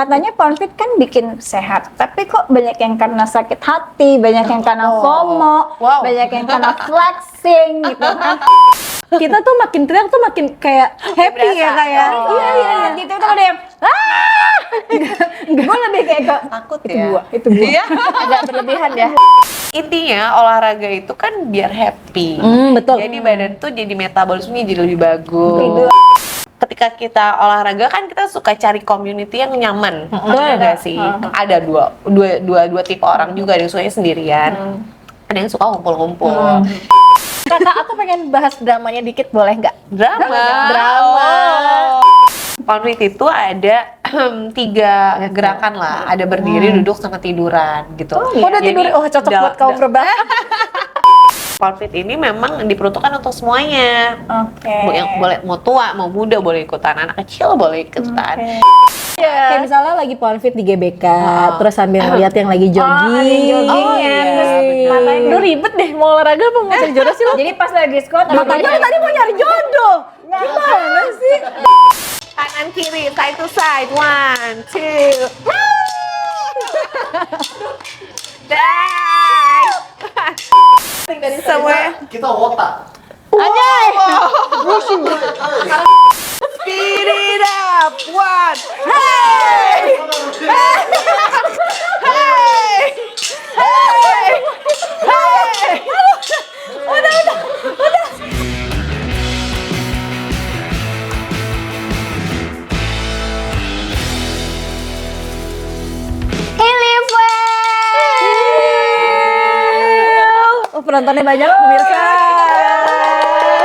katanya Poundfit kan bikin sehat, tapi kok banyak yang karena sakit hati, banyak yang karena FOMO, banyak yang karena flexing gitu kan. Kita tuh makin teriak tuh makin kayak happy ya kayak. Iya, gitu tuh ada yang gue lebih kayak ke takut itu ya. itu gua. Iya. Agak berlebihan ya. Intinya olahraga itu kan biar happy. Betul. Jadi badan tuh jadi metabolismenya jadi lebih bagus. Ketika kita olahraga kan kita suka cari community yang nyaman, bener nggak sih? Ada dua tipe orang juga, ada yang sukanya sendirian, ada yang suka ngumpul-ngumpul. Kakak, aku pengen bahas dramanya dikit, boleh nggak? Drama. Poundfit itu ada 3 gerakan lah, ada berdiri, duduk, sama tiduran gitu. Udah Jadi, tidur, cocok buat kaum rebah. Poundfit ini memang diperuntukkan untuk semuanya. Oke. Yang boleh, mau tua, mau muda boleh ikutan, anak kecil boleh ikutan. Kayak misalnya lagi Poundfit di GBK, terus sambil ngeliat yang lagi jogging. ada yang jogging Oh, ya, iya, terus bener. matanya Lu ribet deh, mau olahraga apa mau cari jodoh sih lu? jadi pas lagi squat Makanya lu tadi mau nyari jodoh. Gimana sih? Kanan kiri, side to side, 1, 2. Semua Kita otak. Anjay! speed it up, 1. Hey! Hey! Hey! Oh, penontonnya banyak pemirsa.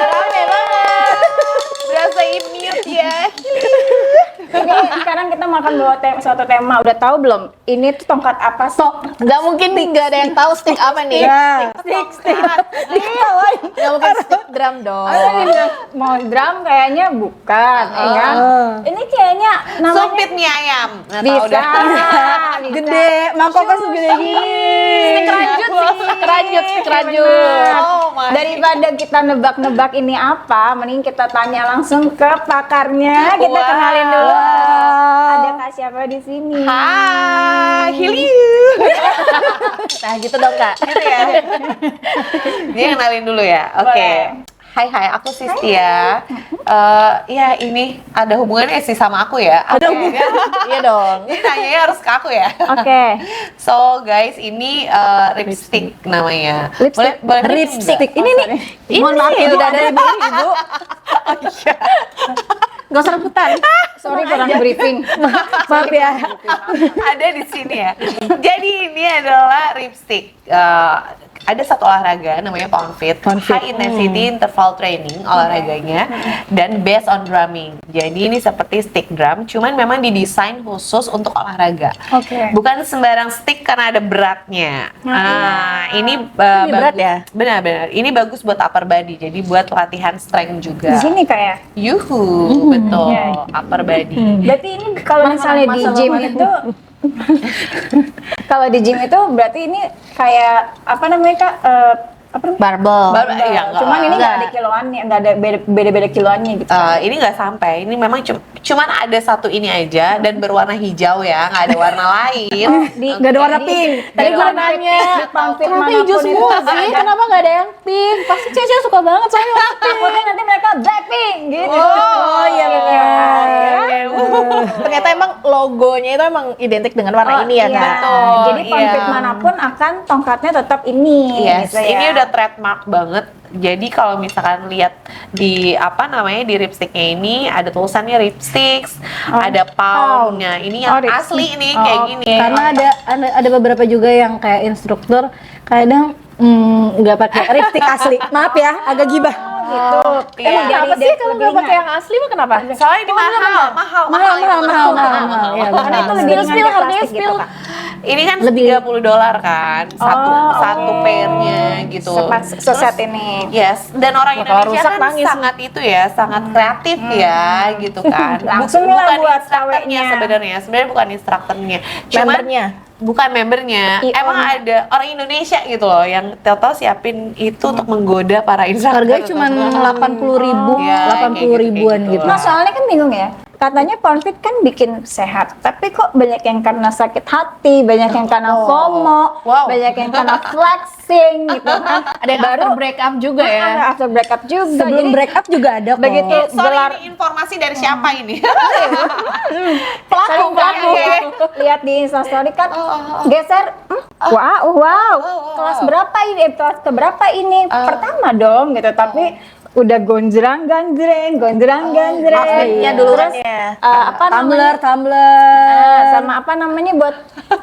Rame banget. Berasa immune ya. Ini sekarang kita makan bawa suatu tema. Udah tahu belum? Ini tuh tongkat apa sih? Nggak mungkin nih, nggak ada yang tahu stick apa nih. Stick. Nggak mungkin stick drum dong. Mau drum kayaknya bukan, ya kan? Ini kayaknya namanya Sumpit mie ayam. Nggak tahu bisa. dah. Gede, mangkoknya segede gini. Stick rajut. Oh my. Daripada kita nebak-nebak ini apa, mending kita tanya langsung ke pakarnya. Kita Wow. kenalin dulu. Ada Kak siapa di sini? Hai, Hiliu. Nah gitu dong Kak. Gitu ya. Dia kenalin dulu ya. Oke. Boleh. Hai, aku Sistia. Ya ini ada hubungannya sih sama aku ya. Ada hubungan? Iya dong. Ini nanyanya harus ke aku ya. Oke. So guys, ini lipstick namanya. Lipstick? Boleh Lipstick. nggak? Ini nih. Mohon maaf ya, udah ada ibu ini, Ibu. Gak usah rebutan. Sorry kurang briefing. Maaf ya. Ada di sini ya. Jadi ini adalah lipstick. Ada satu olahraga namanya Poundfit, high intensity interval training olahraganya, dan based on drumming. Jadi ini seperti stick drum, cuman memang didesain khusus untuk olahraga. Oke. Bukan sembarang stick karena ada beratnya. Ini berat ya? Benar-benar. Ini bagus buat upper body, jadi buat latihan strength Di juga. sini kayak. Yuhu, betul. Iya. Upper body. Berarti ini kalau misalnya di gym itu kalau di gym itu berarti ini kayak apa namanya Kak? Apa namanya? Barbel. Iya, enggak. Cuman ini nggak ada Enggak. kiloannya, nggak ada beda-beda kiloannya gitu. Ini nggak sampai, ini memang cuman ada satu ini aja dan berwarna hijau ya, nggak ada warna lain. Nggak ada warna pink. Tadi gue nanya. Poundfit Kenapa manapun hijau itu semua pasti sih? ada. Kenapa nggak ada yang pink? Pasti cewek suka banget soalnya warna pink. Takutnya nanti mereka Blackpink gitu. Oh iya benar. Oke. Ternyata emang logonya itu emang identik dengan warna ini ya iya. Kak? Betul, Jadi Poundfit iya. manapun akan tongkatnya tetap ini. Yes, gitu ya. ini udah trademark banget. Jadi kalau misalkan lihat di apa namanya di lipsticknya ini ada tulisannya lipsticks, ada poundnya. Ini yang lipstick. asli nih Oh, kayak gini. Karena ada beberapa juga yang kayak instruktur kadang nggak pakai lipstick asli. Maaf ya, agak gibah. gitu. Iya. Emang Kenapa dari sih kalau nggak lebih pakai yang asli mah kenapa? Soalnya ini mahal. Mahal. Iya, Ya, Karena itu lebih ringan spill dari harganya plastik spill. gitu, Kak. Ini kan Lebih- $30 kan, satu pairnya gitu. Seset ini. Yes, dan orang Kalau Indonesia rusak kan nangis. sangat itu ya, sangat kreatif ya, gitu kan. Langsung lah bukan buat instrukturnya KW-nya. sebenarnya bukan instrukturnya. Cuman Membernya. bukan membernya. Emang ada orang Indonesia gitu loh yang total siapin itu untuk menggoda para instruktur. Harganya cuma 80.000, Iya, 80 ribuan kayak gitu. gitu. Nah soalnya kan bingung ya, katanya Pound Fit kan bikin sehat, tapi kok banyak yang karena sakit hati, banyak yang karena FOMO, Wow. banyak yang karena flexing gitu kan. Ada yang after break up juga ya. Ada after break up juga. Sebelum Jadi, break up juga ada kok. begitu Sorry, gelar ini informasi dari siapa ini? pelaku lihat di Instastory kan geser wow kelas berapa ini kelas keberapa ini pertama dong gitu tapi udah gonjreng ganjreng outfitnya dulu terus apa namanya Tumbler sama apa namanya buat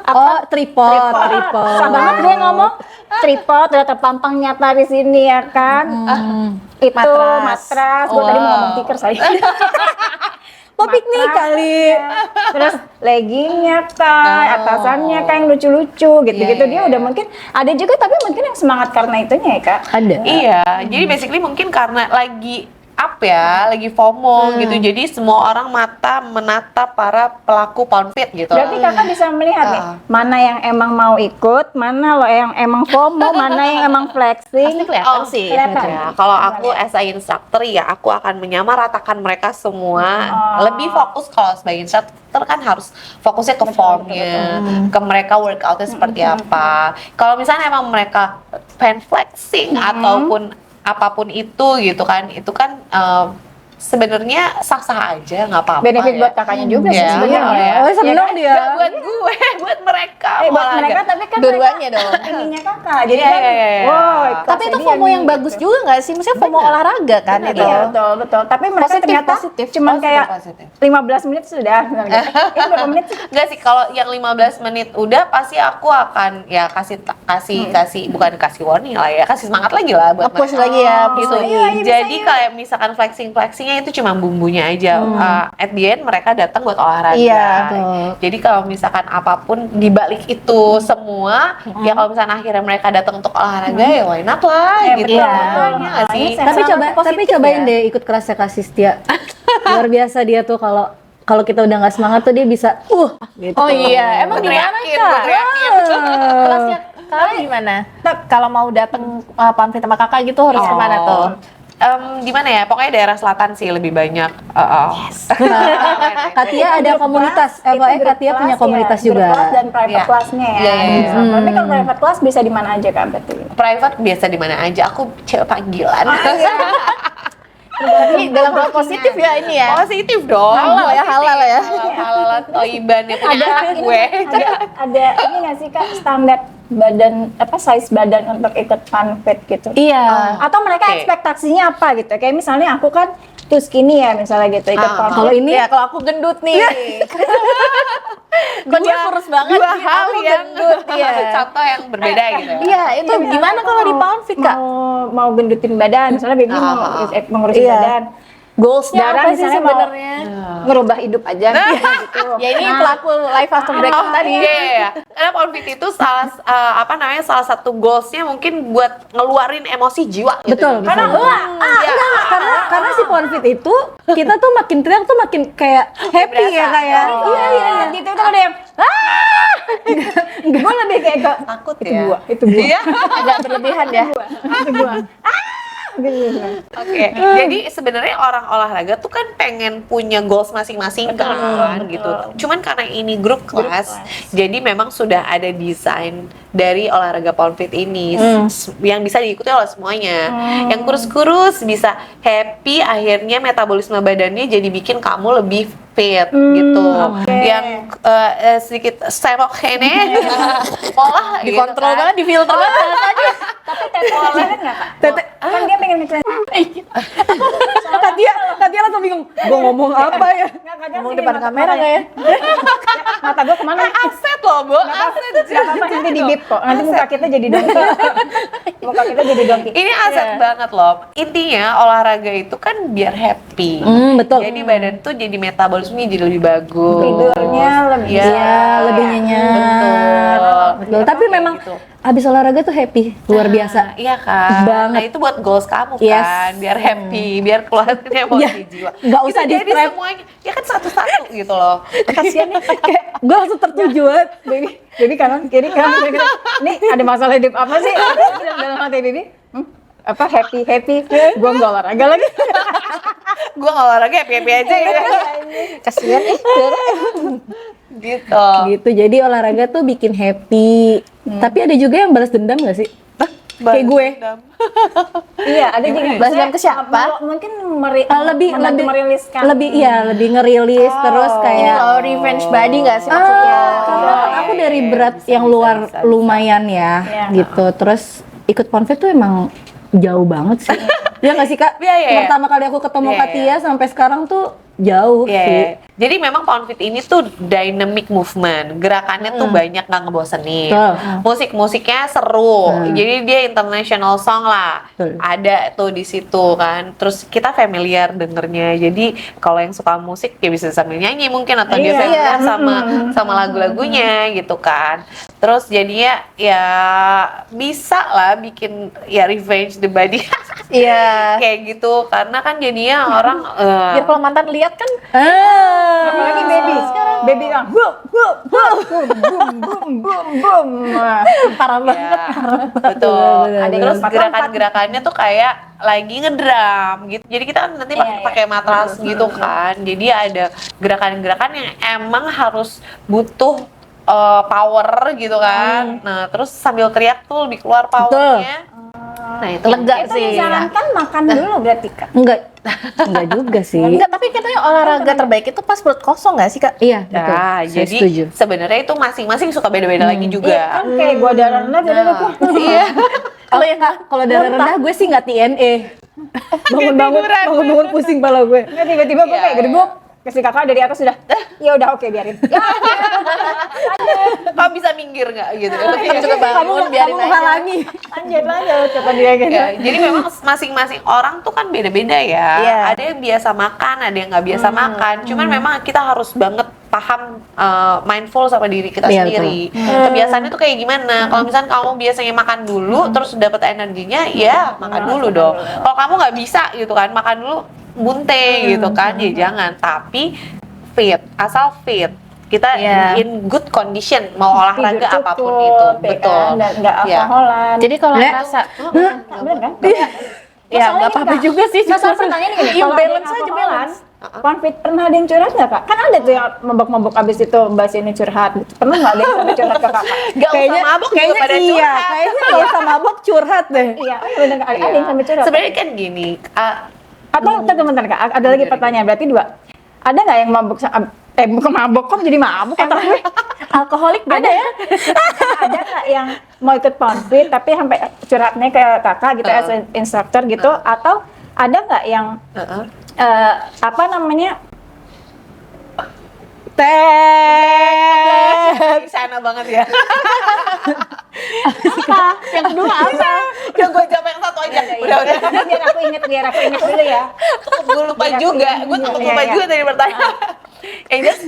oh tripod susah banget gue ngomong tripod udah terpampang nyata di sini ya kan itu matras gue tadi mau ngomong tikar saya mau piknik kali. terus leggingnya atasannya yang lucu-lucu gitu-gitu dia udah mungkin ada juga tapi mungkin yang semangat karena itunya ya kak Ada. Iya, jadi basically mungkin karena lagi lagi FOMO gitu. Jadi semua orang mata menatap para pelaku Pound Fit gitu. berarti kakak bisa melihat nih mana yang emang mau ikut mana lo yang emang FOMO mana yang emang flexing Kelihatan sih. kelihatan. Ya, kalau aku as a instructor ya aku akan menyamaratakan mereka semua. Lebih fokus kalau sebagai instructor kan harus fokusnya ke formnya, ke mereka workoutnya seperti apa. Kalau misalnya emang mereka pengen flexing ataupun apapun itu gitu kan, itu kan sebenarnya sah-sah aja, nggak apa-apa. benefit ya. buat kakaknya juga sih Ya, sebenarnya iya. Oh, seneng kan? dia. Nggak buat gue, buat mereka. buat olahraga. mereka tapi kan Dua-duanya mereka dong. ininya kakak jadi Iya, kan iya, iya. wow Tapi itu FOMO yang bagus juga nggak sih? Maksudnya FOMO olahraga kan itu. Iya betul tapi mereka Positif, ternyata positif. cuman Positif, kayak positif. 15 menit sudah ini berapa menit sih Enggak sih, kalau yang 15 menit udah pasti aku akan ya kasih bukan kasih warning lah ya, kasih semangat lagi lah buat Nge-push mereka. lagi ya, push Gitu. lagi. Iya, bisa Jadi kayak misalkan flexingnya itu cuma bumbunya aja. At the end mereka datang buat olahraga. Iya, betul. Jadi kalau misalkan apapun dibalik itu semua, ya kalau misalkan akhirnya mereka datang untuk olahraga ya why not lah Ya, gitu. betul, Ya betul. nggak sih? Makanya Tapi Sama cobain ya. deh ikut kelasnya Kak Sistia. Luar biasa dia tuh kalau kita udah nggak semangat tuh dia bisa gitu. Oh iya, emang gimana Teriakin, Kak? teriakin. Kelasnya Kakak gimana? Kalau mau datang Pound Fit sama Kakak gitu harus kemana tuh? Di mana ya? Pokoknya daerah selatan sih lebih banyak. Katia ada komunitas, Katia punya komunitas grup juga. kelas dan private Iya. kelasnya ya. Iya, iya, iya. Tapi kalau private kelas bisa di mana aja kan berarti? Private biasa di mana aja. Aku cewek panggilan. Tapi dalam hal positif ya ini ya. Positif dong. Halal ya, halal ya. Halal toiban ya punya anak gue. Ada ini nggak sih kak standar badan size badan untuk ikut Pound Fit gitu? Iya. Atau mereka Oke. ekspektasinya apa gitu? Kayak misalnya aku kan too skinny ya misalnya gitu ikut Pound Fit. Kalau ini Ya kalau aku gendut nih. Kok dia kurus banget? Dua nih, hal aku yang gendut ya. contoh yang berbeda gitu. Iya, itu gimana kalau di Pound Fit Kak? mau gendutin badan, misalnya baby mengurusin Iya. badan. Goalsnya Darah apa sih misalnya mau sebenarnya? ngerubah hidup aja gitu. Ya ini pelaku life after breakup tadi. Iya. Karena Pound Fit itu salah satu goalsnya mungkin buat ngeluarin emosi jiwa gitu. betul. Karena Karena si Pound Fit itu kita tuh makin teriak tuh makin kayak happy ya berasa. kayak. Oh. iya gitu tuh ada yang gue lebih kayak ke Takut itu ya. gua Iya. Agak berlebihan ya. itu gua gitu. Oke, jadi sebenarnya orang olahraga tuh kan pengen punya goals masing-masing kan gitu. Cuman karena ini grup kelas, jadi memang sudah ada desain dari olahraga Pound Fit ini yang bisa diikuti oleh semuanya. Yang kurus-kurus bisa happy, akhirnya metabolisme badannya jadi bikin kamu lebih fit gitu. Yang sedikit serok ini pola Dikontrol gitu kan. banget, difilter banget. Tapi tete kan nggak kak? Kan dia pengen mixin Katia langsung bingung. Gua ngomong apa ya? Ngomong depan kamera nggak ya? mata gue kemana Aset loh, Bu. Aset. nggak apa-apa nanti di bip kok nanti muka kita jadi dongki muka kita jadi dongki Ini aset banget loh. Intinya olahraga itu kan biar happy. Betul. Jadi badan tuh jadi metabolisme jadi lebih bagus. tidurnya lebih Iya, lebih nyenyak. Betul. Tapi memang Gitu. abis olahraga tuh happy, luar biasa. Iya kan. Banget. Nah itu buat goals kamu Yes. kan, biar happy, biar keluarin emosi Ya, jiwa. nggak usah Gitu, jadi di-strap. semuanya. Ya kan satu-satu gitu loh. Kasian nih, kayak gue langsung tertuju banget. baby kanan kiri kanan kiri. Ini ada masalah hidup apa sih dalam hati baby apa happy, gue nggak olahraga lagi. Gue nggak olahraga happy aja gitu. Kasihan Gitu. gitu. Jadi olahraga tuh bikin happy. Tapi ada juga yang balas dendam gak sih? Kayak gue. Iya, ada juga. Balas dendam ke siapa? Mungkin lebih meriliskan. lebih ngerilis terus Ini kayak loh revenge body nggak sih maksudnya? karena kan aku dari berat yang luar lumayan ya Iya. gitu. Terus ikut Ponfit tuh emang jauh banget sih. Ya nggak sih Kak? Iya, iya. Pertama kali aku ketemu Iya, Katia sampai sekarang tuh jauh Iya. sih. Jadi memang Pound Fit ini tuh dynamic movement, gerakannya tuh banyak nggak ngebosenin. Betul. Musik-musiknya seru, jadi dia international song lah. Betul. Ada tuh di situ kan. Terus kita familiar dengernya. Jadi kalau yang suka musik ya bisa sambil nyanyi mungkin atau dia Iya. familiar sama lagu-lagunya gitu kan. Terus jadinya ya bisa lah bikin ya revenge the body. Iya. Kayak gitu karena kan jadinya orang Biar kalau mantan lihat kan Apalagi baby bilang boom boom boom boom boom boom boom. parah banget. ya, betul. Bener, bener. Terus Lompat-lompat. gerakan-gerakannya tuh kayak lagi ngedrum gitu. Jadi kita kan nanti Iya, iya. pakai matras gitu kan. Jadi ada gerakan-gerakan yang emang harus butuh power gitu kan. Nah, terus sambil teriak tuh lebih keluar powernya. Nah, itu Lega Itu sih. disarankan makan dulu berarti Kak. Enggak juga sih. Enggak, tapi katanya olahraga terbaik itu pas perut kosong nggak sih Kak? Iya, betul. Nah, Saya jadi setuju. sebenarnya itu masing-masing suka beda-beda lagi Iya juga. kan kayak gua darah rendah jadi aku. Iya. Kalau darah rendah gue sih nggak TNE. Bangun-bangun pusing pala gue. Nggak, tiba-tiba gue Iya, kayak gedebuk. Kasih kakak dari atas sudah. Ya udah oke biarin. Ya, Kamu bisa minggir nggak gitu? Kamu juga bangun, biarin aja. menghalangi. lanjut kata dia gitu. Ya, jadi memang masing-masing orang tuh kan beda-beda ya. Iya. Ada yang biasa makan, ada yang nggak biasa makan. Cuman memang kita harus banget paham mindful sama diri kita Iya, sendiri. Kebiasaannya tuh kayak gimana? Kalau misalnya kamu biasanya makan dulu, terus dapat energinya, ya makan dulu dong. Kalau kamu nggak bisa gitu kan, makan dulu bunte gitu kan, ya jangan. Tapi fit, asal fit. Kita Iya. in good condition mau olahraga Tidur apapun cukup, itu, ya betul. kan? Dan nggak Iya. alkoholan. Jadi kalau Nek. ngerasa Bener kan? ya nggak apa-apa juga sih. Masalah pertanyaannya gini, kalau ada Imbalance yang aja alkoholan, balance. Konfit pernah ada yang curhat nggak kak? Kan ada tuh yang mabok-mabok abis itu mbak ini curhat gitu. Pernah nggak ada yang sampai curhat ke kakak? Gak usah mabuk juga pada curhat. Kayaknya nggak usah mabok curhat deh. Iya, oh iya bener Kak. Ada yang sampai curhat. Sebenarnya kan gini, Atau teman-teman kak, ada lagi pertanyaan berarti dua. Ada nggak yang mabuk? Bukan mabok kok jadi mabuk kata gue. Alkoholik beda ya. Ada nggak yang mau ikut konfit tapi sampai curhatnya ke kakak gitu as an instructor gitu? Atau ada nggak yang apa namanya? sana banget ya. Yang kedua apa? Udah gue jawab yang satu aja. Udah. Biar aku inget dulu ya. Gue lupa juga. Gue takut lupa Iya. juga tadi pertanyaan. Yang jelas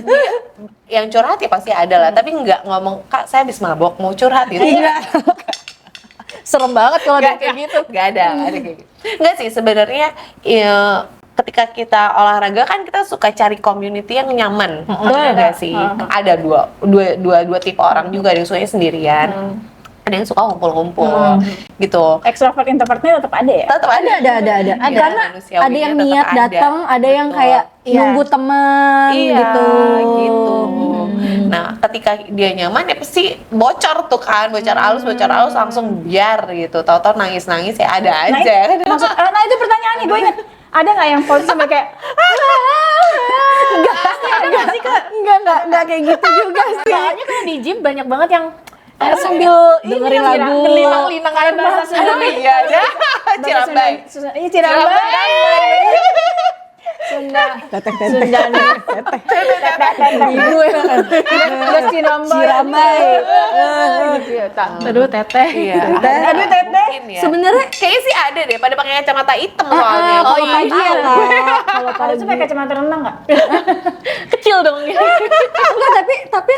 yang curhat ya pasti ada lah. Tapi nggak ngomong, Kak saya habis mabok mau curhat gitu. Serem banget kalau ada kayak gitu. Nggak ada kayak gitu. Nggak sih sebenarnya ya, ketika kita olahraga kan kita suka cari community yang nyaman, nggak sih? Ada dua tipe orang juga, ada yang sukanya sendirian, ada yang suka ngumpul-ngumpul, gitu. Extrovert introvertnya tetap ada ya? Tetap ada. Ada. Iya, Karena manusiawinya ada yang tetap niat ada. datang, ada yang Betul. kayak Iya. nunggu teman Iya, gitu. gitu. Nah, ketika dia nyaman ya pasti bocor tuh kan, bocor halus langsung biar gitu. Tahu-tahu nangis-nangis ya ada Nah, aja. nah itu pertanyaannya gue inget. Ada nggak yang posisi sampai kayak Enggak kayak gitu juga sih. Soalnya kan di gym banyak banget yang sambil dengerin lagu. berlinang-linang air bahasa Sunda. Iya, ya. Cirambai. Iya Cirambai. Sunda. Sunda nih. Ibu ya. Udah Cirambai. Aduh teteh. Iya. Aduh teteh. Mungkin ya. Sebenarnya Kayaknya sih ada deh, pada pakai kacamata hitam soalnya. kalau pagi ya Kak. Kalau Kalau itu pakai kacamata renang nggak? Kecil dong ya. enggak, tapi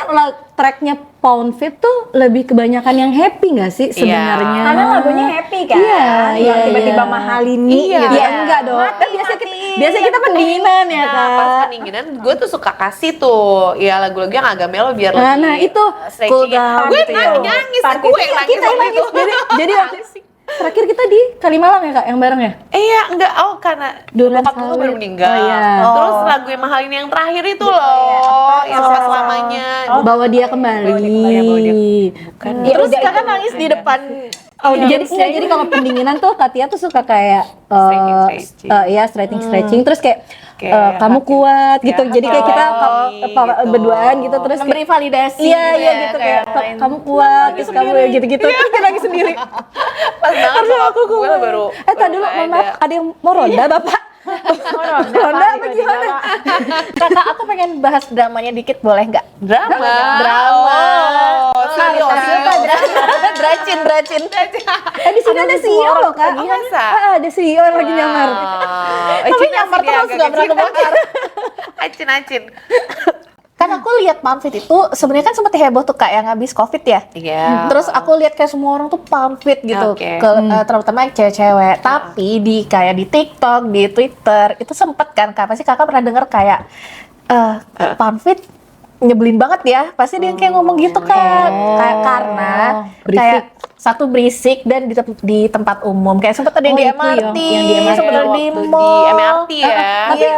tracknya Pound Fit tuh lebih kebanyakan yang happy nggak sih sebenarnya? Karena lagunya happy kan. Iya, Yang tiba-tiba iya. mahal ini. Iya. gitu. Ya enggak dong. Kan biasa kita pendinginan ya Nah, Kak. pas pendinginan gue tuh suka kasih tuh ya lagu-lagu yang agak melo biar Nah, lebih itu stretching. cool down Gue gitu ya. nangis, Party gue yang nangis kita waktu nangis. itu. Jadi Terakhir kita di Kalimalang ya Kak, yang bareng ya? Iya, enggak. Oh, karena Duren bokap gue Sawit. baru meninggal. Oh, iya. Terus lagu yang mahal ini yang terakhir itu loh, yang selamanya. Bawa dia kembali. Bawa dia. Bukan. Ya Terus udah, kakak itu nangis di depan Jadi kalau pendinginan tuh Katia tuh suka kayak Stretching. ya stretching terus kayak Kayak kamu hati. kuat gitu. Ya, Jadi kayak kita gitu. berduaan gitu terus memberi validasi. iya gitu kayak kamu kuat terus kamu gitu-gitu terus dia nangis sendiri. Pas banget bokap gue baru. Tadi dulu mohon maaf ada yang mau ronda Bapak. Ronda apa gimana? Kakak, aku pengen bahas dramanya dikit, boleh nggak? Drama. Drama. Oh, serius. Dracin. Di sini ada CEO loh Kak. Oh, masa? Ada CEO yang lagi nyamar. Tapi nyamar terus nggak pernah kebongkar. Acin. Kan aku lihat pamflet itu sebenarnya kan sempat heboh tuh Kak yang habis Covid ya. Iya. Terus aku lihat kayak semua orang tuh pamflet gitu, Oke. terutama yang cewek-cewek. Tapi kayak di TikTok, di Twitter itu sempet kan Kak, pasti Kakak pernah denger kayak pamflet nyebelin banget ya. Pasti dia kayak ngomong gitu kan. Kayak karena berisik. kayak satu berisik dan di tempat umum. Kayak sempet ada yang Oh, di itu MRT, yang di MRT. sempet ada di Waktu di mall. MRT ya.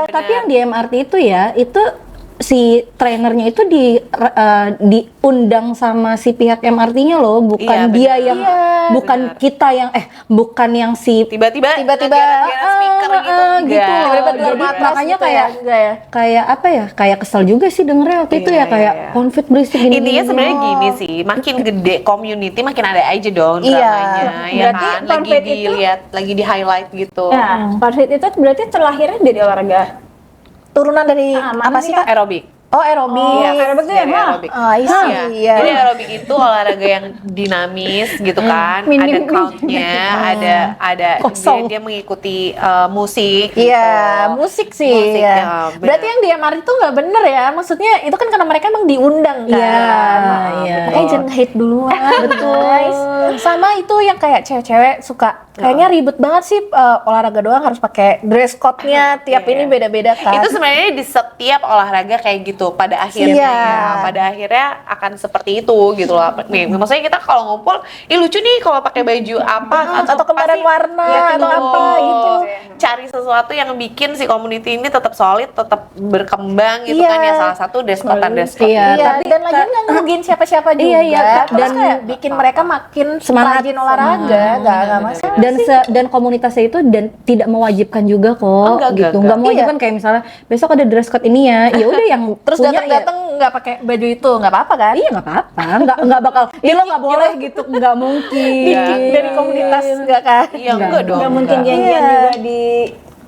Tapi yang di MRT itu ya, itu si trainernya itu diundang sama si pihak MRT-nya loh, bukan Iya, dia benar. yang Iya, bukan benar. kita yang bukan yang si Tiba-tiba speaker gitu. gitu enggak. loh. Tiba-tiba Jadi atas makanya gitu ya, kayak enggak ya? kayak apa ya? Kayak kesel juga sih dengernya waktu itu Iya, ya kayak iya. konflik berisik gini. Intinya sebenarnya gini sih, makin gede community makin ada aja dong Iya. dramanya, ya Berarti kan? Lagi konflik itu- dilihat, lagi di highlight gitu. Nah, CrossFit itu berarti terlahirnya dari olahraga. Turunan dari mana apa sih, sih Kak? Aerobik. Oh, aerobik. Iya, aerobik tuh dari yang mah. aerobik. Ah, Iya. iya. Jadi aerobik itu olahraga yang dinamis gitu kan, ada Minim. countnya, ada Kosong. dia mengikuti musik. Iya, gitu. musik sih. Musik, ya. ya, bener. Berarti yang di MRT itu nggak bener ya? Maksudnya itu kan karena mereka emang diundang kan? Iya, iya. Makanya jangan hate duluan. Betul. Sama itu yang kayak cewek-cewek suka kayaknya ribet banget sih olahraga doang harus pakai dress code-nya tiap Iya. ini beda-beda kan. Itu sebenarnya di setiap olahraga kayak gitu pada akhirnya Iya. ya. Pada akhirnya akan seperti itu gitu loh. Nih, maksudnya kita kalau ngumpul, lucu nih kalau pakai baju apa atau kembaran pasti- warna Ya, atau betul. apa gitu. Cari sesuatu yang bikin si community ini tetap solid, tetap berkembang gitu Iya. kan ya, salah satu dress code. Iya, Iya, tapi dan lagi nggak ngerugiin siapa-siapa juga. Iya, iya, Kak. Terus Dan kayak bikin mereka makin semangat. rajin olahraga, nggak masalah. Dan komunitasnya itu dan tidak mewajibkan juga kok Enggak, gitu. enggak. Enggak mewajibkan kayak misalnya besok ada dress code ini ya. Ya udah yang Terus punya datang-datang nggak pakai baju itu nggak apa-apa kan? Iya nggak apa-apa, nggak bakal. Ih lo nggak boleh gitu, nggak mungkin. Dari komunitas nggak kan? Iya, enggak dong. Nggak mungkin enggak. janjian Iya. juga di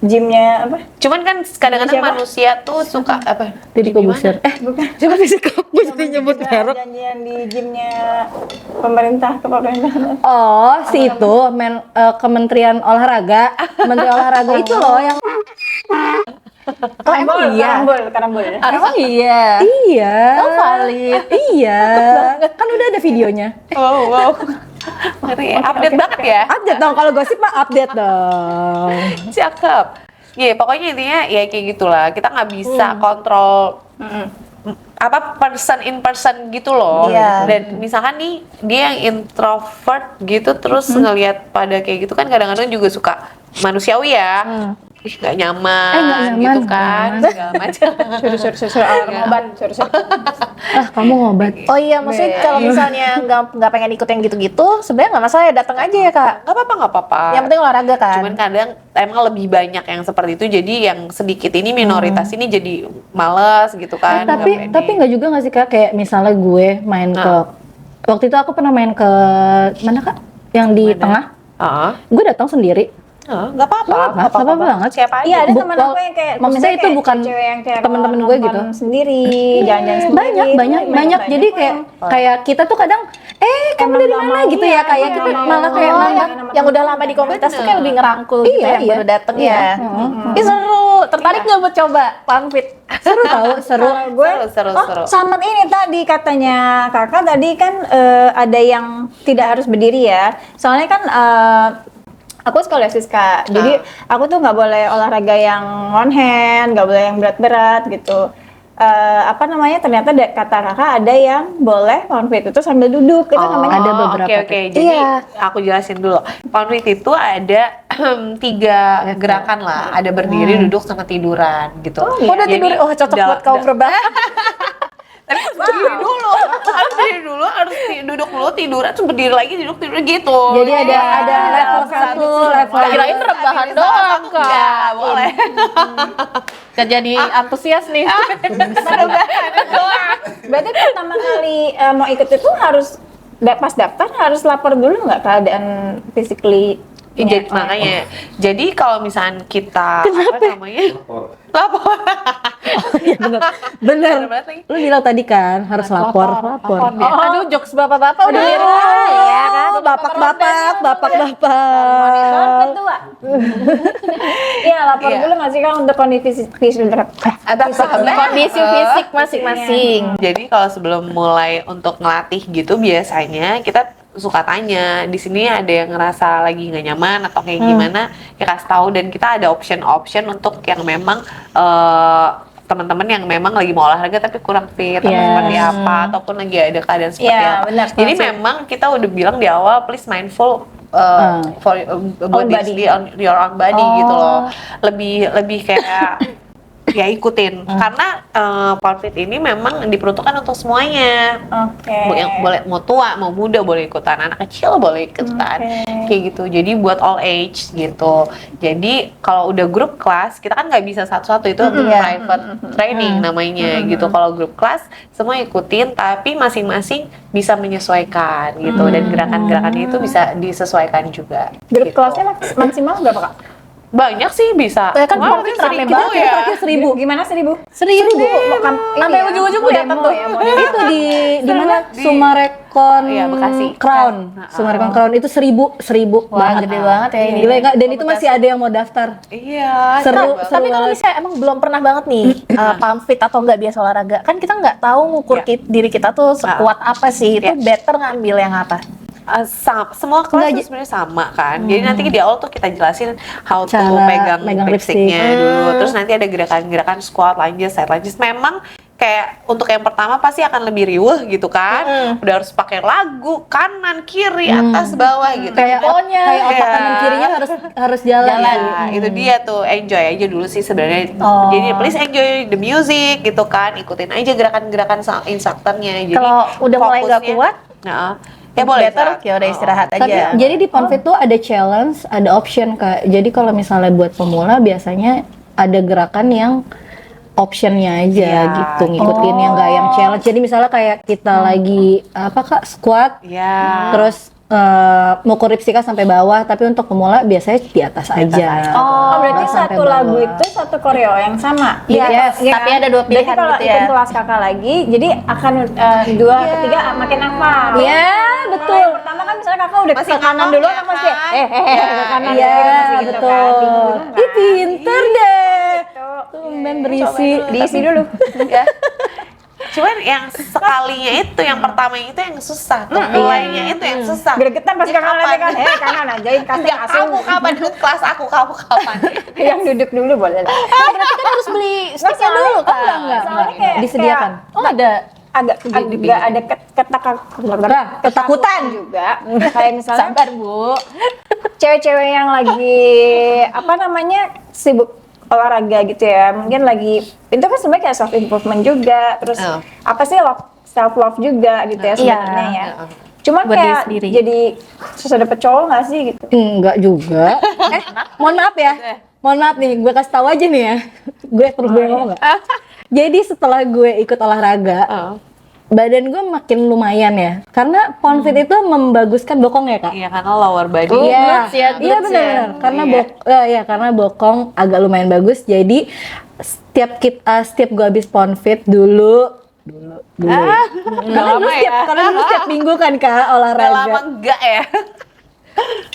gymnya apa? Cuman kan kadang-kadang Siapa? manusia tuh suka apa? Deddy Gimana? Kobuser. Bukan. Coba bisa gue jadi nyebut merek. Janjian di gymnya pemerintah ke pemerintah. Oh, si itu Kementerian Olahraga, Menteri Olahraga itu loh yang Oh emang iya? Karambol. Emang iya? iya. Oh valid. Iya. Kan udah ada videonya. Wow. Ngeri, update banget ya. Update dong kalau gosip mah update dong. Cakep. Iya, pokoknya intinya ya kayak gitulah. Kita nggak bisa kontrol apa person in person gitu loh. Iya. Dan misalkan nih dia yang introvert gitu terus ngelihat pada kayak gitu kan kadang-kadang juga suka manusiawi ya. Ih, nggak nyaman, nggak nyaman, gitu kan, nggak segala macam. Suruh ngobat, suruh. Ah, kamu ngobat. Oh iya, maksudnya kalau misalnya nggak pengen ikut yang gitu-gitu, sebenarnya nggak masalah ya datang aja ya kak. Nggak apa-apa. Yang penting olahraga kan. Cuman kadang emang lebih banyak yang seperti itu, jadi yang sedikit ini minoritas ini jadi males gitu kan. Tapi nggak pede. nggak juga nggak sih kak kayak misalnya gue main ke waktu itu aku pernah main ke mana kak yang di Mana? tengah gue datang sendiri Nggak apa-apa. nggak apa-apa banget Siapa aja. Iya, ada Buk- teman aku yang kayak maksudnya itu kayak bukan cewek yang kayak teman-teman kalau gue nonton gitu. sendiri, jalan-jalan sendiri. banyak jadi kayak kita tuh kadang kamu dari mana gitu ya kayak kita malah kayak nambah yang udah lama di komunitas tuh kayak lebih ngerangkul gitu Iya, yang iya. baru dateng Iya. ya. Ih seru, tertarik nggak buat coba Funfit? seru tau seru Kalau gue, Seru. sama ini tadi katanya kakak tadi kan ada yang tidak harus berdiri ya. Soalnya kan aku skoliosis kak, jadi aku tuh nggak boleh olahraga yang on hand, nggak boleh yang berat-berat gitu. apa namanya, ternyata kata kakak ada yang boleh pound feet itu sambil duduk, itu namanya ada beberapa. Oke. Jadi Iya. aku jelasin dulu. Pound feet itu ada 3 gerakan lah. Ada berdiri, duduk, sama tiduran gitu. Udah Jadi, tidur, cocok buat kaum rebahan. Tapi harus berdiri dulu, harus duduk dulu, tiduran, terus berdiri lagi, duduk, tidur gitu. Jadi ada level 1, level Kirain rebahan doang, Kak. Enggak, boleh. Gak jadi antusias nih. berarti pertama kali mau ikut itu harus pas daftar harus lapor dulu nggak keadaan physically Makanya, jadi kalau misalnya kita apa namanya? Lapor. Bener. Lu bilang tadi kan harus lapor. Aduh, jokes bapak-bapak udah di Iya, rumah. iya kan? Bapak-bapak. ketua. Iya, lapor Iya. dulu nggak sih Kang untuk kondisi Kondisi fisik masing-masing. Jadi kalau sebelum mulai untuk ngelatih gitu biasanya kita suka tanya di sini ada yang ngerasa lagi nggak nyaman atau kayak gimana, ya kasih tahu, dan kita ada option untuk yang memang teman-teman yang memang lagi mau olahraga tapi kurang fit atau seperti apa, ataupun lagi ada keadaan seperti Iya, apa. benar, Jadi setuju. memang kita udah bilang di awal, please mindful for Own body. on your own body gitu loh. Lebih kayak ya ikutin, karena pound fit ini memang diperuntukkan untuk semuanya. Oke. Boleh mau tua mau muda boleh ikutan, anak kecil boleh ikutan, kayak gitu. Jadi buat all age gitu. Jadi kalau udah grup kelas kita kan nggak bisa satu-satu, itu private training namanya gitu. Kalau grup kelas semua ikutin, tapi masing-masing bisa menyesuaikan gitu, dan gerakan-gerakannya itu bisa disesuaikan juga. Grup gitu. kelasnya maksimal berapa Kak? Banyak sih bisa. Kan Wah, Pound Fit mungkin rame 1000 banget, ya. Terakhir 1000. Gimana 1000? 1000. Bukan Sampai ujung-ujung kelihatan tuh. Itu di mana? Sumarekon Iya, Bekasi. Crown. Sumarekon Crown itu 1000 Wah, banget. gede banget ya ini. Gila nggak? Dan itu masih ada yang mau daftar. Iya. Seru. Tapi kalau misalnya emang belum pernah banget nih pound fit atau nggak biasa olahraga, kan kita nggak tahu ngukur diri kita tuh sekuat apa sih. Itu better ngambil yang apa? Semua kelas tuh sebenarnya sama kan. Jadi nanti di awal tuh kita jelasin how to Cara megang megang lipsticknya dulu. Terus nanti ada gerakan-gerakan squat, lunges, side lunges. Memang kayak untuk yang pertama pasti akan lebih riuh gitu kan. Udah harus pakai lagu kanan, kiri, atas, bawah gitu. Kayak otak kanan kirinya harus jalan. Nah, itu dia tuh, enjoy aja dulu sih sebenarnya. Jadi please enjoy the music gitu kan. Ikutin aja gerakan-gerakan instrukturnya. Jadi Kalau udah mulai nggak fokusnya- kuat, ya boleh. better ya udah istirahat Tapi aja. jadi di Pound Fit tuh ada challenge, ada option Kak. Jadi kalau misalnya buat pemula biasanya ada gerakan yang optionnya aja gitu, ngikutin yang nggak yang challenge. Jadi misalnya kayak kita lagi apa Kak, squat, Ya. terus ngukur lipstika sampai bawah, tapi untuk pemula biasanya di atas aja. Oh, berarti Nggak sampai satu lagu bawah. itu satu koreo yang sama. Yes, Iya tapi kan? ada dua pilihan Berarti kalau gitu ya. ikut kelas kakak lagi, jadi akan dua ketiga makin hafal. Iya, Kalau betul. yang pertama kan misalnya kakak udah Masih ke kanan ngomong dulu, ya, kan pasti kan? ke kanan Iya, masih gitu betul. kan. Bingung kan? Ih, pinter deh. Gitu. Tumben berisi. Diisi dulu. Ya. Cuman yang sekalinya itu, yang pertama itu yang susah. Mulainya itu yang susah. Gregetan pas Ini kakak kapan? nanti kan, kanan aja, kasih Enggak, kamu kapan ikut kelas aku, kamu kapan? yang duduk dulu boleh lah. Berarti kan harus beli sticknya dulu kan? Enggak. Soalnya kayak Disediakan. Oh ada. agak ada ketakutan juga. Kayak misalnya Sabar Bu. cewek-cewek yang lagi apa namanya sibuk olahraga gitu ya, mungkin lagi itu kan sebenarnya kayak self improvement juga, terus apa sih self love juga gitu ya sebenarnya ya. Cuman Buat diri kayak sendiri. jadi susah dapet cowok nggak sih gitu? Enggak juga. Mohon maaf ya. Mohon maaf nih, gue kasih tahu aja nih ya. Gue perlu gue ngomong nggak? Jadi setelah gue ikut olahraga, badan gue makin lumayan ya. Karena Pound Fit itu membaguskan bokong ya Kak. Iya, karena lower body. glutes ya, Iya glutes benar-benar. ya. Karena karena bokong agak lumayan bagus. Jadi setiap gue habis Pound Fit dulu. Karena dulu setiap minggu kan Kak Udah olahraga. lama enggak ya?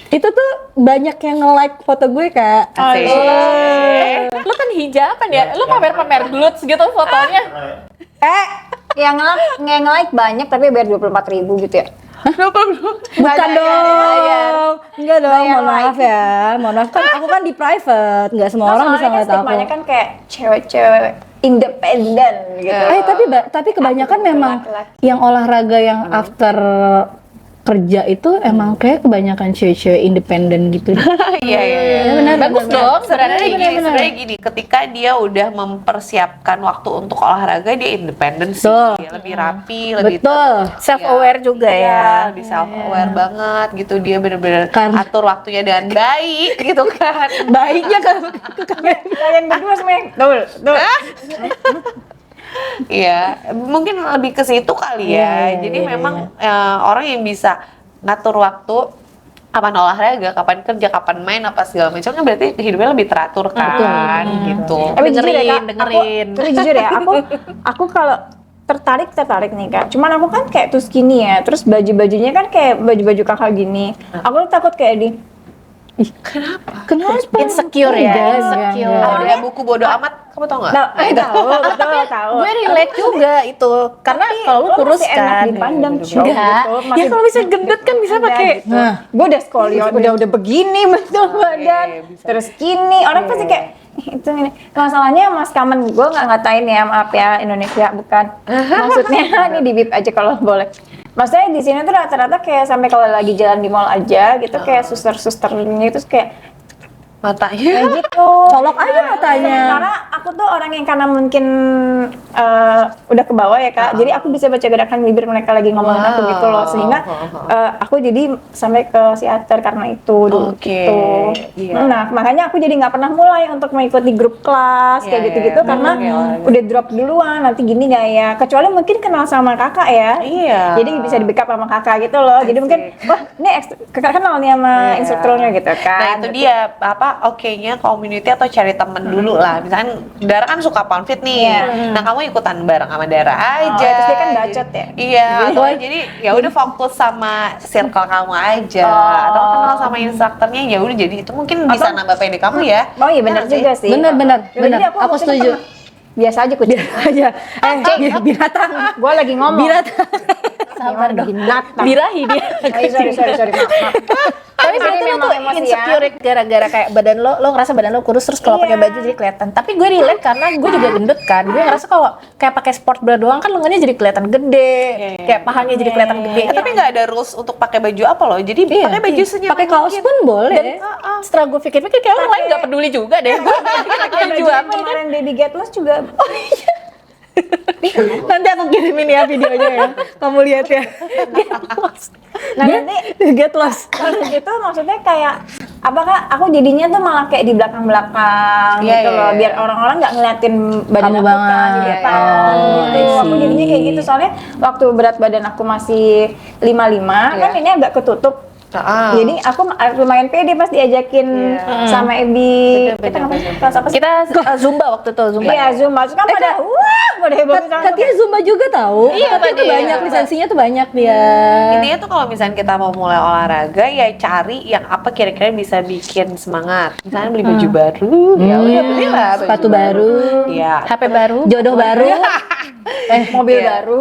Itu tuh banyak yang nge-like foto gue Kak. Asik. Lu kan hijaban ya, lu pamer-pamer glutes gitu fotonya. Yang nge-like banyak tapi bayar 24.000 gitu ya? Bukan dong. Enggak dong, Bayar mohon maaf ya. Mohon maaf kan aku kan di private, enggak semua orang bisa Soalnya kan ngeliat aku. stigmanya kan kayak cewek-cewek independen gitu. Tapi kebanyakan Aku memang laki-laki. yang olahraga yang after kerja itu emang kayak kebanyakan cewek-cewek independen gitu. Iya. benar, Bagus benar, dong. benar. Sebenarnya gini, ketika dia udah mempersiapkan waktu untuk olahraga, dia independen sih, Betul. dia lebih rapi, lebih Betul. Self aware juga Iya, ya. lebih self aware banget gitu, dia bener-bener Karena- atur waktunya dengan baik gitu kan. Baiknya kan Kalian berdua semuanya, tuh. Iya, mungkin lebih ke situ kali ya. Iya, Jadi iya, memang orang yang bisa ngatur waktu, kapan olahraga, kapan kerja, kapan main, apa segala macam kan berarti hidupnya lebih teratur kan gitu. Tapi jujur ya, Kak, dengerin. Tapi jujur ya, aku kalau tertarik nih Kak. Cuman aku kan kayak tuh skinny ya, terus baju-bajunya kan kayak baju-baju kakak gini. Aku tuh takut kayak Kenapa? Insecure ya, Enggak, insecure. enggak. Ada buku bodo amat, kamu tau nggak? tahu. Gue relate juga itu, karena kalau lu kurus masih enak kan. dipandang Iya, cowok Enggak. gitu. Ya kalau bisa gendut kan bisa pakai. Nah, gue udah skolion, udah begini bentuk badan, bisa. terus gini, orang pasti kayak itu ini. Masalahnya Mas Kamen, gue nggak ngatain ya, maaf ya Indonesia bukan. Maksudnya ini di bip aja kalau boleh. Maksudnya di sini tuh rata-rata kayak sampai kalau lagi jalan di mall aja gitu kayak suster-susternya itu kayak Matanya. kayak gitu. Colok aja matanya. Karena aku tuh orang yang karena mungkin udah ke bawah ya Kak. Jadi aku bisa baca gerakan bibir mereka lagi ngomongin aku gitu loh. Sehingga aku jadi sampai ke psikiater karena itu dulu Oke, gitu. iya. Nah, makanya aku jadi nggak pernah mulai untuk mengikuti grup kelas kayak Iya, gitu-gitu iya, karena bener, udah drop duluan. Nanti gini nggak ya? Kecuali mungkin kenal sama kakak ya. Iya. Jadi bisa di backup sama kakak gitu loh. Jadi mungkin wah, ini kakak kenal nih sama Iya. instrukturnya gitu kan. Nah itu dia apa oke-nya community atau cari temen dulu lah. Misalnya Dara kan suka poundfit nih. Iya. Nah kamu ikutan bareng sama Dara aja. terus dia kan bacot ya? Iya. Jadi ya udah fokus sama circle kamu aja. Atau kenal sama instrukturnya ya udah jadi itu mungkin bisa nambah PD kamu ya. Oh iya benar juga sih. Benar. Jadi Aku waktu itu setuju. pernah- biasa aja kucing. aja. Binatang. Gue lagi ngomong. Binatang. Sabar dong. Binatang. Birahi dia. Sorry. Maaf. Tapi berarti lo tuh insecure gara-gara kayak badan lo ngerasa badan lo kurus terus kalau pakai baju jadi kelihatan. Tapi gue relate karena gue juga gendut kan. Gue ngerasa kalau kayak pakai sport bra doang kan lengannya jadi kelihatan gede, kayak pahanya jadi kelihatan gede. Tapi nggak ada rules untuk pakai baju apa loh. Jadi pakai baju senyaman Pakai kaos mungkin. pun boleh. Setelah gue pikir-pikir kayak orang lain nggak peduli juga deh. Pakai baju yang kemarin baby get lost juga. Nanti aku kirimin ya videonya ya. Kamu lihat ya. Nah nanti Get lost. kalau gitu maksudnya kayak apakah aku jadinya tuh malah kayak di belakang-belakang Iya, gitu iya, loh iya. biar orang-orang nggak ngeliatin badan Kamu aku banget. kan di depan Oh, gitu. I Aku see. jadinya kayak gitu soalnya waktu berat badan aku masih 55 kan ini agak ketutup. Jadi aku lumayan pede pas diajakin sama Ebi. Bener, Kita bener, ngapain? bener. Kelas apa sih? Kita Zumba waktu itu Zumba. Iya Zumba. Terus kan pada pada heboh banget. Katanya Zumba juga tahu. Iya, tapi itu tadi. banyak lisensinya tuh banyak dia. Intinya tuh kalau misalnya kita mau mulai olahraga ya cari yang apa kira-kira bisa bikin semangat. Misalnya beli baju baru, ya udah belilah baju Sepatu baru. Iya. HP baru. Jodoh baru. Mobil Iya. baru.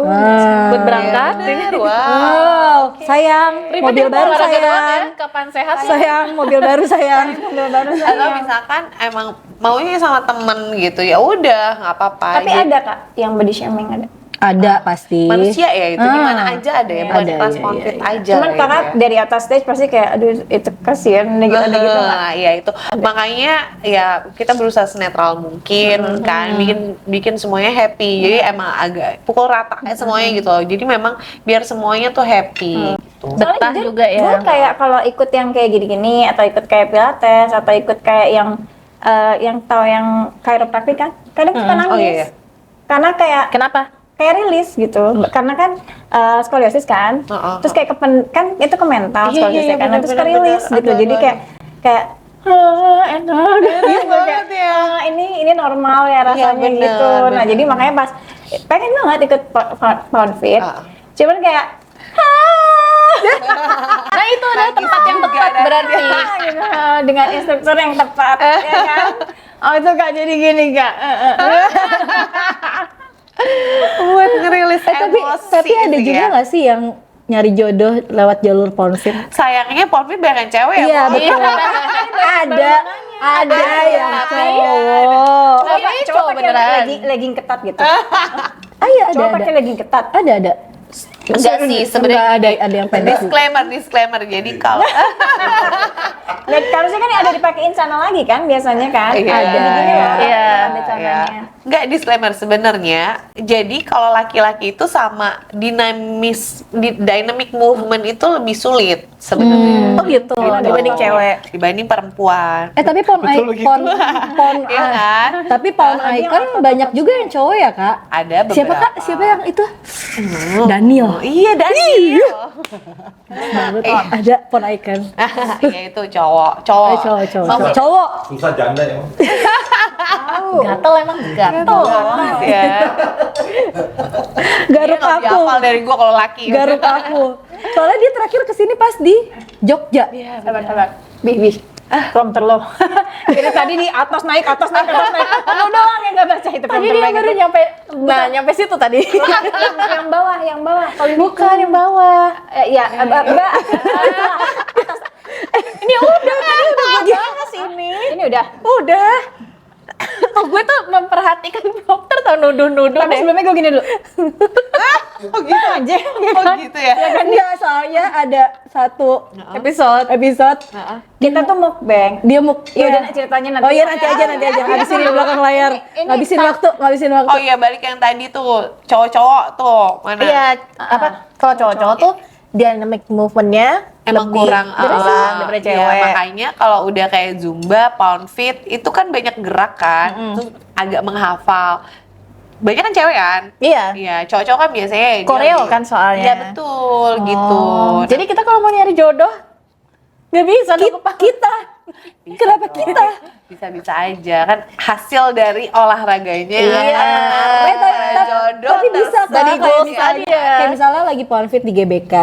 Buat berangkat. Bener, wow. Wow, sayang, mobil baru Olahraga doang sayang. kan, kapan sehat sih? Sayang, mobil baru sayang. Mobil baru Atau sayang. misalkan emang maunya sama temen gitu ya udah nggak apa-apa. Tapi ada Kak yang body shaming ada. Ada pasti. manusia ya itu di mana Ah. aja ada ya bukan Ada, di kelas iya, konflik iya. aja. Cuman gitu kakak ya. dari atas stage pasti kayak aduh itu kasihan gitu ada gitu nggak? Iya itu makanya ya kita berusaha senetral mungkin kan bikin semuanya happy jadi emang agak pukul rata semuanya gitu loh jadi memang biar semuanya tuh happy gitu. Betah jujur, juga ya. Gue kayak kalau ikut yang kayak gini-gini atau ikut kayak pilates atau ikut kayak yang tahu yang chiropractic kan kadang suka nangis. Oh, iya. Karena Kenapa? kayak rilis gitu. Karena kan skoliosis kan. Terus kayak kan itu ke mental Iya, skoliosis iya, kan. bener, Terus ke bener, rilis bener. gitu. Aduh, Jadi aduh, kayak enak gitu banget ya. ini normal ya rasanya bener, gitu. Nah, bener. jadi makanya pas pengen banget ikut pound fit. Cuman kayak Nah itu adalah tempat yang tepat berarti. gitu, dengan instruktur yang tepat ya kan. Oh itu Kak jadi gini Kak. Buat ngerilis tapi emosi ada sih juga ya. nggak sih yang nyari jodoh lewat jalur pornfit? Sayangnya pornfit banyak cewek ya. Iya Bang. betul. ada yang cowok. Coba Ini coba cowok pakai beneran. legging ketat gitu. Iya Coba pakai legging ketat. Ada. Enggak sih, sebenarnya Enggak ada yang pendek. disclaimer. Jadi kalau Dan kalau sih kan yang ada dipakein sana lagi kan biasanya kan. Iya. Ada gini loh. Iya. Ada cananya. Enggak, disclaimer sebenarnya. Jadi kalau laki-laki itu sama dynamic movement itu lebih sulit sebenarnya. Oh gitu, dibanding cewek. Dibanding perempuan. Tapi porn Iya kan? tapi porn icon banyak juga yang cowok ya, Kak? Ada beberapa. Siapa Kak? Siapa yang itu? Daniel. Iya, Daniel. Oh, ada porn icon. Iya itu cowok. Cowok. Susah janda ya. Gatel emang gatel. Ya. Garuk Dia lebih aku. hafal dari gua kalau laki. Garuk aku. Soalnya dia terakhir kesini pas di Jogja. Sabar. Bih. Prompter lo. Jadi tadi di atas naik. Lo doang yang nggak baca itu Tadi prompter dia lo baru gitu. nyampe situ tadi. yang bawah. Kalau Bukan yang bawah. Mbak. Ini udah bahas ini. Ini udah. Udah. Oh, gue tuh memperhatikan dokter tau nuduh-nuduh Tapi deh. sebelumnya gue gini dulu. Oh gitu Aja. Oh gitu ya. Ya kan dia soalnya ada satu Episode. Kita tuh mukbang. dia mau Ya udah ceritanya nanti. Oh iya nanti aja habisin di belakang layar. Ini Ngabisin waktu. Oh iya, balik yang tadi tuh cowok-cowok tuh mana? Iya, kalau cowok-cowok tuh dynamic movementnya Emang lebih kurang daripada iya, cewek. makanya kalau udah kayak Zumba, Pound Fit itu kan banyak gerak kan, terus agak menghafal. Banyak kan cewek kan? Iya. Iya, cowok-cowok kan biasanya dia Koreo lebih- kan soalnya. Iya betul gitu. Jadi kita kalau mau nyari jodoh nggak bisa dong. kita. Kenapa kita? Bisa-bisa aja kan hasil dari olahraganya. Iya. Jodoh. Tapi bisa kan Dari kayak goals misalnya, aja. kayak misalnya lagi pornfit di GBK,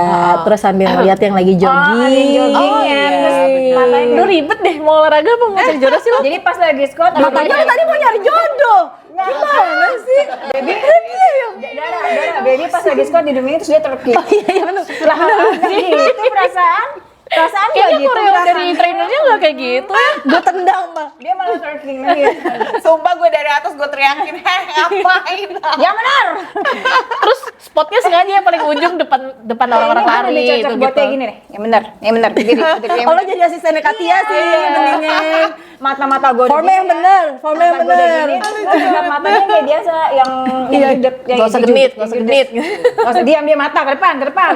terus sambil ngeliat yang lagi ada jogging. joggingnya, terus matanya Lu ribet deh mau olahraga apa mau cari jodoh sih lu? Jadi pas lagi squat Makanya lu tadi mau nyari jodoh. Gimana sih? Baby pas lagi squat hidungnya terus dia terkikik. Iya benar. Setelah itu perasaan nggak Kayaknya gitu. koreo dari trainernya nggak kayak gitu. Gue tendang, Bang. Dia malah twerking lagi. Sumpah gue dari atas gue teriakin, ngapain? Ya benar. Terus spotnya sengaja yang paling ujung depan orang-orang Ini lari cocok itu buat gitu. kayak gini nih. Yang benar. Gini. Oh, lo jadi asistennya Katia sih, mendingan. Mata-mata gue. Formnya yang bener, formnya yang bener. Matanya kayak biasa yang hidup yang Gak usah genit, gak usah genit. Nggak usah diam dia mata ke depan.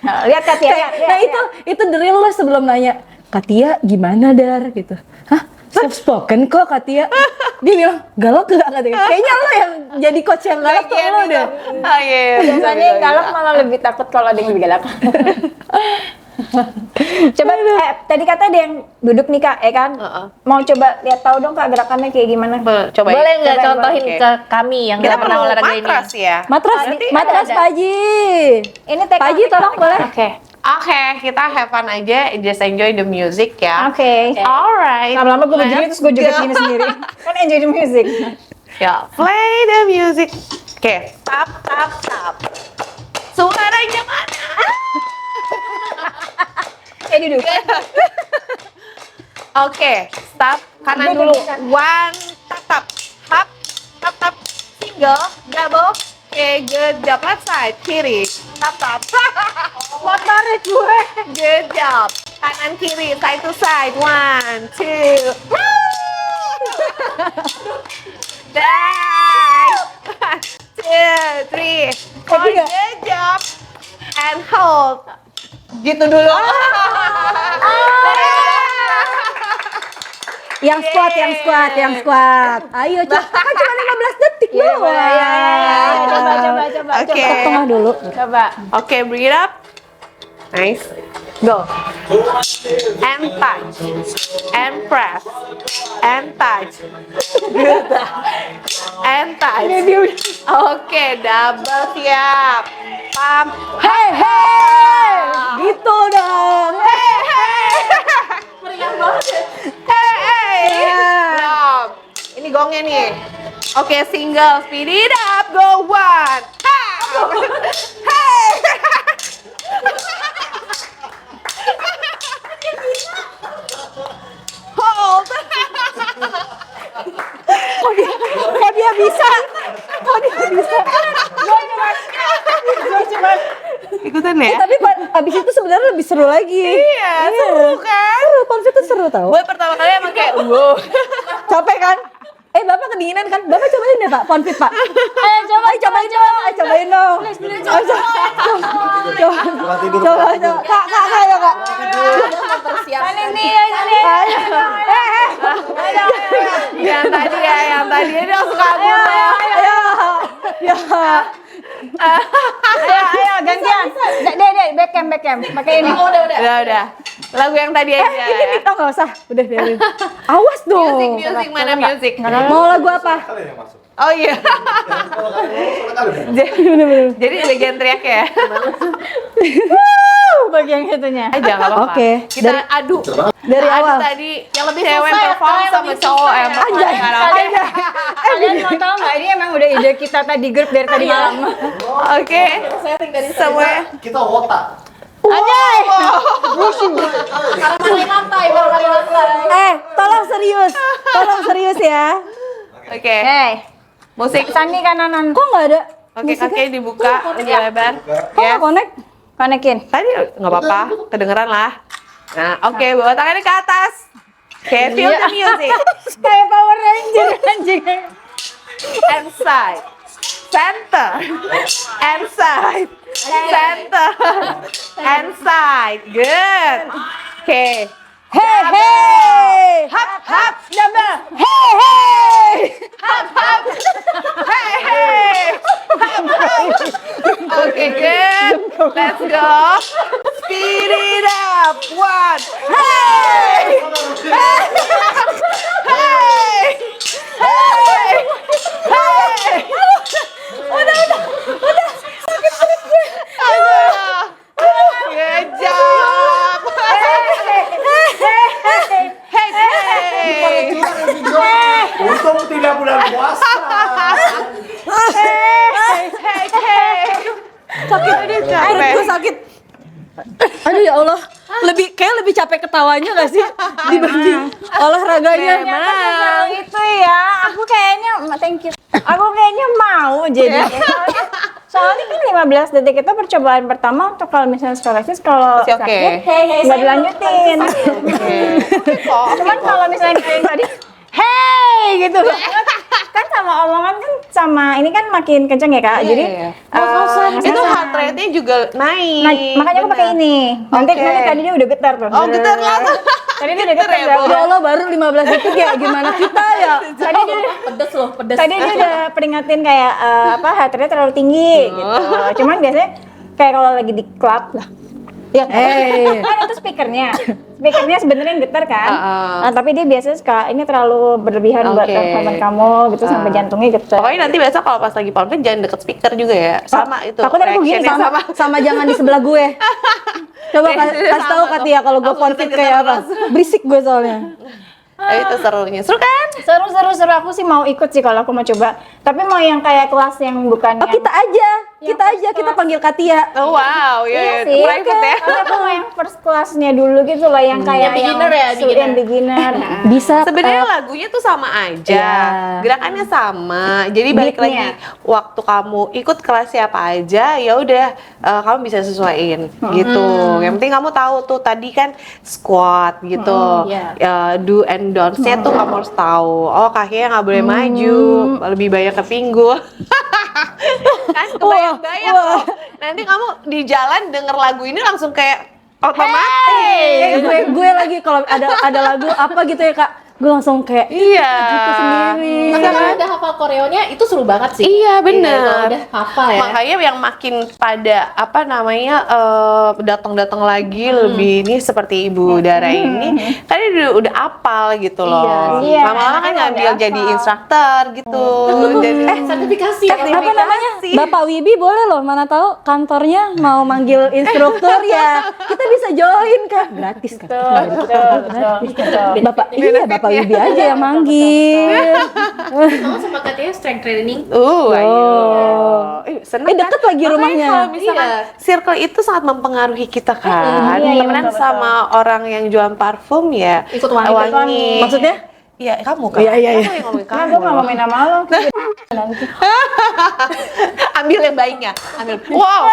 Nah, lihat Katia, lihat. Nah itu the real lo sebelum nanya, Katia gimana Dar gitu. Hah? Soft spoken kok Katia. Dia bilang galak gak Katia. Kayaknya lo yang jadi coach yang galak tuh lo deh. Oh iya. Biasanya yang galak malah lebih takut kalau ada yang lebih galak. Coba tadi kata ada yang duduk nih Kak, ya kan? Mau coba lihat tahu dong Kak gerakannya kayak gimana? Coba. Boleh nggak Coba, contohin oke. ke kami yang Kita nggak pernah perlu olahraga ini? matras ya. Matras ada. Pak Haji. Ini take Pak Haji tolong boleh. Oke. Oke, kita have fun aja, just enjoy the music ya. Oke. Alright. Lama-lama gue berdiri terus gue joget go. gini sendiri. Kan enjoy the music. Ya, play the music. Oke, tap. Suaranya mana? Duduk. Oke, stop. Kanan dulu. One, tap. Tap. Single, double. Oke, good job. Left side, kiri. Tap. What tarik gue? Good job. Kanan kiri, side to side. One, two. Nice. One, two, three, four. Good job. And hold. Gitu dulu. Yang squat. Ayo coba. Kan cuma 15 detik doang. Coba. Oke. Tengah dulu. Coba. Oke, bring it up. Nice. Go. And touch. And press. And touch. Good. And touch. Oke, double siap. Pump. Hey. Gitu dong. Meriah banget ya. Hey. Belum. Ini gongnya nih. Oke, single. Speed it up. Go one. Hey. ikutan ya. Tapi abis itu sebenarnya lebih seru lagi. Iya, seru kan? Seru, Ponfit tuh seru tau. Gue pertama kali emang kayak wow. Capek kan? Bapak kedinginan kan? Bapak cobain deh Pak, Ponfit Pak. Cobain dong. Cobain dong. Coba. Kak, ayo Kak. Kan ini. Yang tadi ini langsung kabur ya. Ayo gantian. Dek, back cam. Pakai ini. Udah. Lagu yang tadi aja. Ini nggak usah. Udah biarin. Awas dong. Music mana music? Mau lagu apa? Kalian yang masuk. Oh iya. Jadi bagian teriak ya. Bagian itunya. Jangan apa-apa. Oke. Kita adu. Dari awal. Tadi yang lebih cewek perform sama cowok emang. Kalian mau tahu nggak? Ini emang udah ide kita tadi grup dari tadi malam. Oke. Semua. Kita otak. Tolong serius ya. Oke. Musik. Sandi kanan. Kok nggak ada? Oke, kakinya dibuka lebih lebar. Kok nggak connect? Konekin. Tadi nggak apa-apa, kedengeran lah. Nah, oke, bawa tangannya ke atas. Oke, feel the music. Kayak Power Ranger anjing. And side. Center. And side. Center. And side. Good. Oke. Hey. Hap. Double. Hey. Hap. Hey. Hap. Oke, good. Let's go. Speed it up. One. Hey. Good job. Untung tidak bulan puasa. Perutku sakit. Aduh ya Allah, lebih capek ketawanya gak sih dibanding olahraganya? Memang itu ya. Aku kayaknya thank you. Aku kayaknya mau jadi. Soalnya kan 15 detik itu percobaan pertama untuk kalau misalnya sklerosis kalau Masih oke. sakit nggak dilanjutin. Cuman kalau misalnya kayak tadi hey gitu kan sama omongan kan sama ini kan makin kenceng ya Kak. Jadi Itu heart rate-nya juga naik. Nah, makanya aku pakai ini. Nanti tadi dia udah getar tuh. Oh, getar lah tuh. Tadi dia udah getar. Ya Allah, baru 15 detik ya, gimana kita ya? Tadi dia Pedes. Tadi dia udah peringatin kayak heart rate terlalu tinggi gitu. Cuman biasanya kayak kalau lagi di klub lah. Ya, kan itu speakernya sebenarnya yang getar kan. Nah, tapi dia biasanya suka ini terlalu berlebihan buat teman kamu gitu sampai jantungnya getar. Pokoknya nanti besok kalau pas lagi ponfit jangan deket speaker juga ya. Sama itu. Takutnya aku gini reactionnya sama jangan di sebelah gue. Coba kasih tahu Katia kalau gue ponfit kayak apa. Berisik gue soalnya. Itu serunya. Seru kan? Seru. Aku sih mau ikut sih kalau aku mau coba. Tapi mau yang kayak kelas yang bukan yang Kita aja, kita panggil Katia. Oh, wow, Iya ya, sih. private ya. Tapi aku mau yang first class-nya dulu gitu loh, yang kayak yang beginner. Bisa. Sebenarnya lagunya tuh sama aja, Iya. gerakannya sama. Jadi balik Beatnya. lagi waktu kamu ikut kelas siapa aja, ya udah kamu bisa sesuaiin gitu. Yang penting kamu tahu tuh tadi kan squat gitu, do and don'ts-nya tuh kamu harus tahu. Oh kakinya nggak boleh maju, lebih banyak ke pinggul. Kan kebayang-bayang loh. Nanti kamu di jalan denger lagu ini langsung kayak otomatis. Gue lagi kalau ada lagu apa gitu ya Kak, gue langsung kayak Iya. gitu sendiri. Tapi kalau udah hafal koreonya itu seru banget sih. Iya Kalau bener. udah hafal ya. Makanya yang makin pada apa namanya datang-datang lagi lebih ini seperti Ibu Dara ini kan dia udah apal gitu loh. Iya. Lama-lama kan Udah ngambil jadi hafal. instruktur gitu. Jadi Sertifikasi ya. Apa namanya? Bapak Wibi boleh loh, mana tahu kantornya mau manggil instruktur ya. Kita bisa join Kak, gratis Kak. Betul. Bapak Wibi aja yang manggil. Mau sama katanya strength training. ayo. Seneng deket kan? lagi Makanya rumahnya. Kalau misalkan circle itu sangat mempengaruhi kita kan. Temenan betul, sama orang yang jualan parfum ya. Ikut wangi. Maksudnya? Iya, kamu kan. Iya. Kamu yang ngomongin Nah, kamu. gue nggak ngomongin nama lo. Ambil yang baiknya. Ambil. Wow.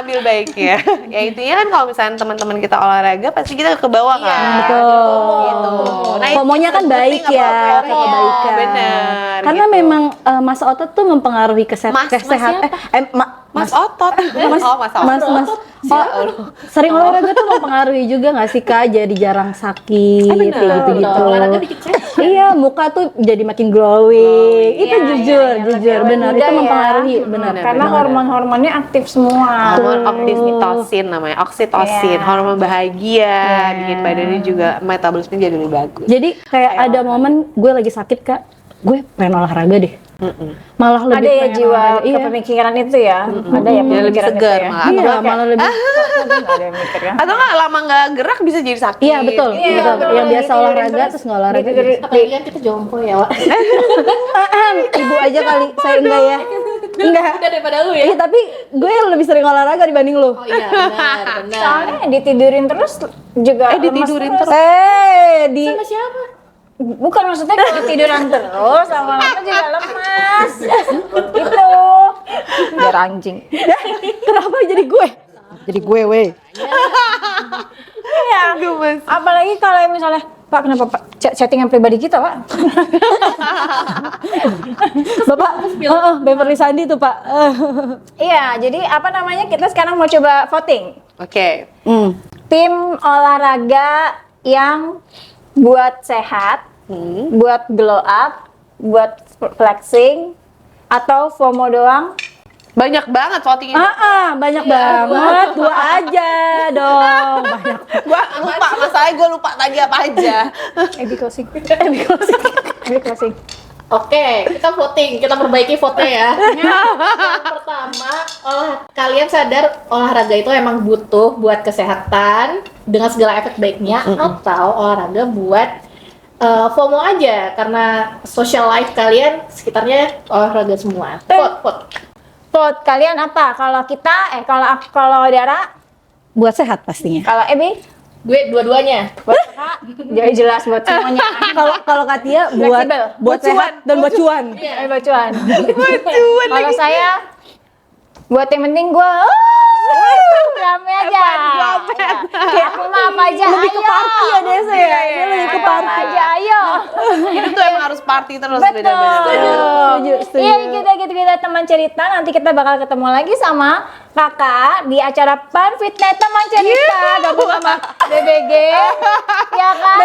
ambil baiknya. Ya intinya kan kalau misalnya teman-teman kita olahraga pasti kita ke bawah kan. Betul. Gitu. FOMO-nya kan baik ya, kebaikan. Benar. Karena gitu. memang masa otot tuh mempengaruhi kesehatan. Mas otot. Oh, Mas otot. Sering olahraga tuh mempengaruhi juga nggak sih Kak? Jadi jarang sakit, benar. kayak gitu-gitu. Olahraga bikin sehat. Iya, muka tuh jadi makin glowing. Itu jujur, benar. muda Itu ya. mempengaruhi, benar. Karena hormon-hormonnya aktif semua. Hormon oksitosin namanya, oksitosin, hormon bahagia, bikin badannya juga metabolisme jadi lebih bagus. Jadi kayak ada momen gue lagi sakit Kak, gue pengen olahraga deh. Malah lebih Ada ya pengen jiwa olahraga. Iya. kepemikiran itu ya. Ada ya Jadi lebih pemikiran segar itu ya. malah. Iya, malah lebih. Ada yang mikir ya. Atau nggak lama nggak gerak bisa jadi sakit. Iya betul, betul. Yang biasa olahraga terus nggak olahraga. Apalagi kan kita jompo ya, Wak. Ibu aja kali, saya enggak ya. Enggak. Udah daripada lu ya. Iya, tapi gue lebih sering olahraga dibanding lu. Oh iya, benar. Soalnya ditidurin terus juga lemes ditidurin terus. Di Sama siapa? Bukan maksudnya kalau tiduran terus lama-lama juga lemas. Gitu. Biar anjing. kenapa jadi gue? Jadi gue, weh. Iya. Apalagi kalau misalnya Pak, kenapa Pak chattingan pribadi kita, Pak? Bapak, Beverly Sandi tuh Pak. Iya, jadi apa namanya? Kita sekarang mau coba voting. Oke. Tim olahraga yang buat sehat, buat glow up, buat flexing, atau FOMO doang. Banyak banget votingnya. Banyak banget. Dua aja dong. Banyak. Gua lupa, masalahnya gue lupa tadi apa aja. Ebi closing. Ebi closing. Oke, kita voting, kita perbaiki vote-nya ya. Yang pertama, kalian sadar olahraga itu emang butuh buat kesehatan dengan segala efek baiknya, atau olahraga buat FOMO aja karena social life kalian sekitarnya olahraga semua. Vote. Vote kalian apa? Kalau kita, kalau Dara, Buat sehat pastinya. kalau Ebi, Gue dua-duanya. buat Kakak, jadi jelas buat semuanya. Kalau Katia buat Fleksibel. buat sehat dan buat cuan. Eh, bacuan. Kalau saya, buat yang penting gue, rame aja. Kayak aku mah apa aja, Lebih ke ayo. party ya Desa ya. Dia lebih ke Apa party. aja, ayo. Itu tuh emang harus party terus Betul. beda-beda. Setuju. Iya, kita teman cerita. Nanti kita bakal ketemu lagi sama Kakak di acara Fun Fitness Teman Cerita gabung sama BBG. Ya kan?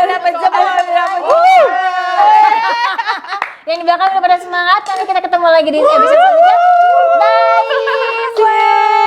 Yang di belakang udah pada semangat. Nanti kita ketemu lagi di episode selanjutnya. Bye.